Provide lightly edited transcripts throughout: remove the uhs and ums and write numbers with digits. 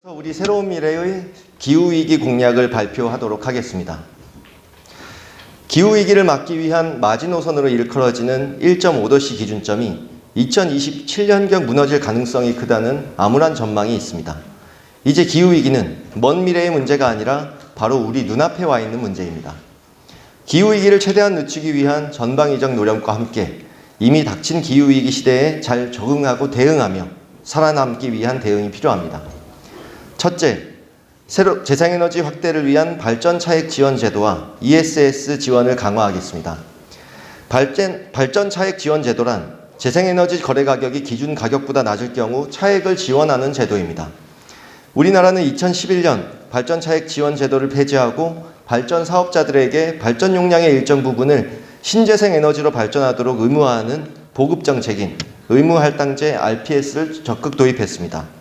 우리 새로운 미래의 기후위기 공약을 발표하도록 하겠습니다. 기후위기를 막기 위한 마지노선으로 일컬어지는 1.5도씨 기준점이 2027년경 무너질 가능성이 크다는 암울한 전망이 있습니다. 이제 기후위기는 먼 미래의 문제가 아니라 바로 우리 눈앞에 와 있는 문제입니다. 기후위기를 최대한 늦추기 위한 전방위적 노력과 함께 이미 닥친 기후위기 시대에 잘 적응하고 대응하며 살아남기 위한 대응이 필요합니다. 첫째, 재생에너지 확대를 위한 발전 차액 지원 제도와 ESS 지원을 강화하겠습니다. 발전 차액 지원 제도란 재생에너지 거래 가격이 기준 가격보다 낮을 경우 차액을 지원하는 제도입니다. 우리나라는 2011년 발전 차액 지원 제도를 폐지하고 발전 사업자들에게 발전 용량의 일정 부분을 신재생 에너지로 발전하도록 의무화하는 보급 정책인 의무 할당제 RPS를 적극 도입했습니다.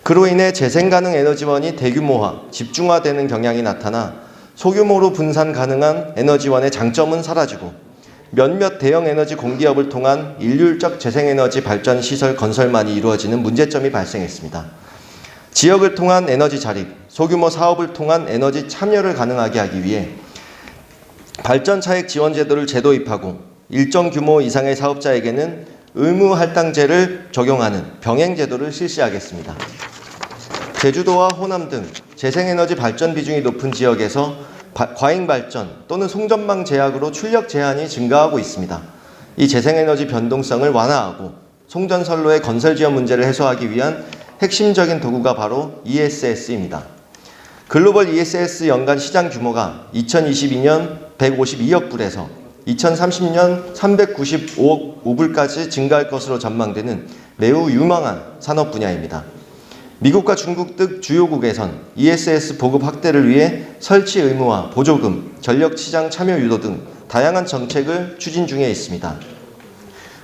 그로 인해 재생 가능 에너지원이 대규모화, 집중화되는 경향이 나타나 소규모로 분산 가능한 에너지원의 장점은 사라지고 몇몇 대형 에너지 공기업을 통한 일률적 재생에너지 발전 시설 건설만이 이루어지는 문제점이 발생했습니다. 지역을 통한 에너지 자립, 소규모 사업을 통한 에너지 참여를 가능하게 하기 위해 발전 차액 지원 제도를 재도입하고 일정 규모 이상의 사업자에게는 의무 할당제를 적용하는 병행 제도를 실시하겠습니다. 제주도와 호남 등 재생에너지 발전 비중이 높은 지역에서 과잉 발전 또는 송전망 제약으로 출력 제한이 증가하고 있습니다. 이 재생에너지 변동성을 완화하고 송전선로의 건설 지원 문제를 해소하기 위한 핵심적인 도구가 바로 ESS입니다. 글로벌 ESS 연간 시장 규모가 2022년 152억 불에서 2030년 395억 불까지 증가할 것으로 전망되는 매우 유망한 산업 분야입니다. 미국과 중국 등 주요국에선 ESS 보급 확대를 위해 설치 의무화, 보조금, 전력시장 참여 유도 등 다양한 정책을 추진 중에 있습니다.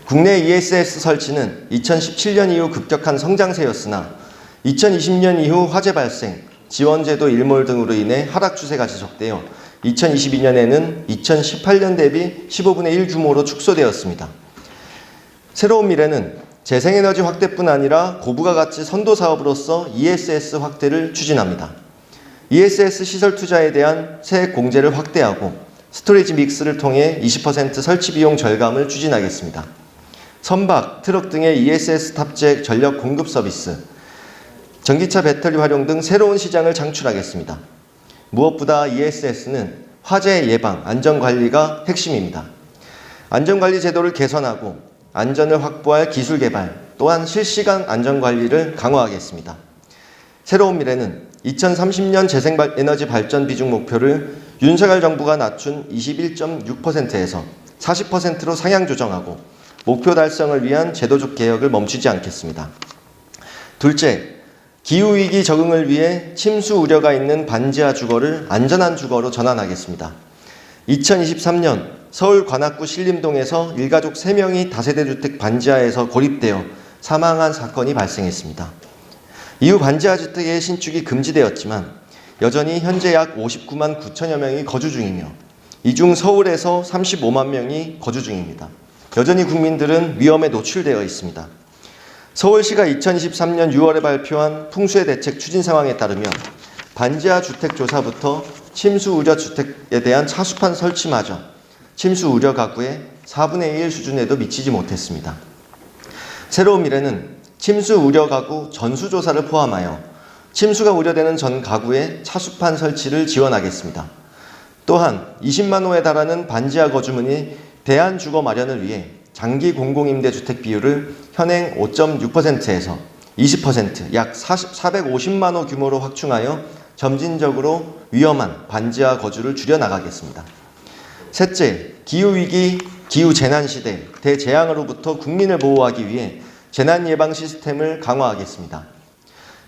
국내 ESS 설치는 2017년 이후 급격한 성장세였으나 2020년 이후 화재 발생, 지원제도 일몰 등으로 인해 하락 추세가 지속되어 2022년에는 2018년 대비 15분의 1 규모로 축소되었습니다. 새로운 미래는 재생에너지 확대뿐 아니라 고부가 가치 선도 사업으로서 ESS 확대를 추진합니다. ESS 시설 투자에 대한 세액 공제를 확대하고 스토리지 믹스를 통해 20% 설치 비용 절감을 추진하겠습니다. 선박, 트럭 등의 ESS 탑재 전력 공급 서비스, 전기차 배터리 활용 등 새로운 시장을 창출하겠습니다. 무엇보다 ESS는 화재 예방, 안전관리가 핵심입니다. 안전관리 제도를 개선하고 안전을 확보할 기술 개발, 또한 실시간 안전관리를 강화하겠습니다. 새로운 미래는 2030년 재생에너지 발전 비중 목표를 윤석열 정부가 낮춘 21.6%에서 40%로 상향 조정하고 목표 달성을 위한 제도적 개혁을 멈추지 않겠습니다. 둘째, 기후위기 적응을 위해 침수 우려가 있는 반지하 주거를 안전한 주거로 전환하겠습니다. 2023년 서울 관악구 신림동에서 일가족 3명이 다세대 주택 반지하에서 고립되어 사망한 사건이 발생했습니다. 이후 반지하 주택의 신축이 금지되었지만 여전히 현재 약 59만 9천여 명이 거주 중이며 이 중 서울에서 35만 명이 거주 중입니다. 여전히 국민들은 위험에 노출되어 있습니다. 서울시가 2023년 6월에 발표한 풍수해 대책 추진 상황에 따르면 반지하 주택 조사부터 침수 우려 주택에 대한 차수판 설치마저 침수 우려 가구의 4분의 1 수준에도 미치지 못했습니다. 새로운 미래는 침수 우려 가구 전수조사를 포함하여 침수가 우려되는 전 가구의 차수판 설치를 지원하겠습니다. 또한 20만 호에 달하는 반지하 거주민이 대안주거 마련을 위해 장기 공공임대주택 비율을 현행 5.6%에서 20%, 약 450만 호 규모로 확충하여 점진적으로 위험한 반지하 거주를 줄여나가겠습니다. 셋째, 기후위기, 기후재난시대, 대재앙으로부터 국민을 보호하기 위해 재난예방 시스템을 강화하겠습니다.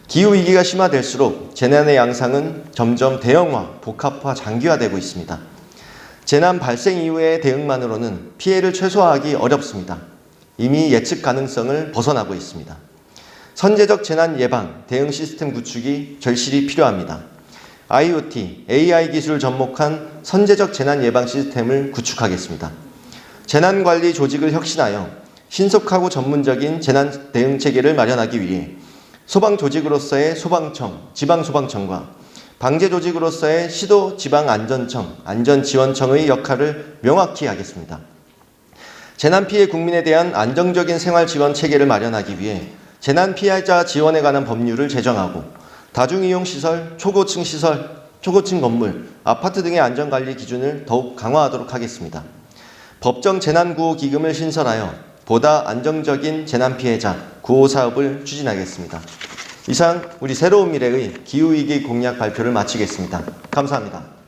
기후위기가 심화될수록 재난의 양상은 점점 대형화, 복합화, 장기화되고 있습니다. 재난 발생 이후의 대응만으로는 피해를 최소화하기 어렵습니다. 이미 예측 가능성을 벗어나고 있습니다. 선제적 재난 예방, 대응 시스템 구축이 절실히 필요합니다. IoT, AI 기술을 접목한 선제적 재난 예방 시스템을 구축하겠습니다. 재난관리 조직을 혁신하여 신속하고 전문적인 재난 대응 체계를 마련하기 위해 소방조직으로서의 소방청, 지방소방청과 방제조직으로서의 시도지방안전청, 안전지원청의 역할을 명확히 하겠습니다. 재난피해 국민에 대한 안정적인 생활지원 체계를 마련하기 위해 재난피해자 지원에 관한 법률을 제정하고 다중이용시설, 초고층 건물, 아파트 등의 안전관리 기준을 더욱 강화하도록 하겠습니다. 법정 재난구호기금을 신설하여 보다 안정적인 재난피해자 구호 사업을 추진하겠습니다. 이상 우리 새로운 미래의 기후위기 공약 발표를 마치겠습니다. 감사합니다.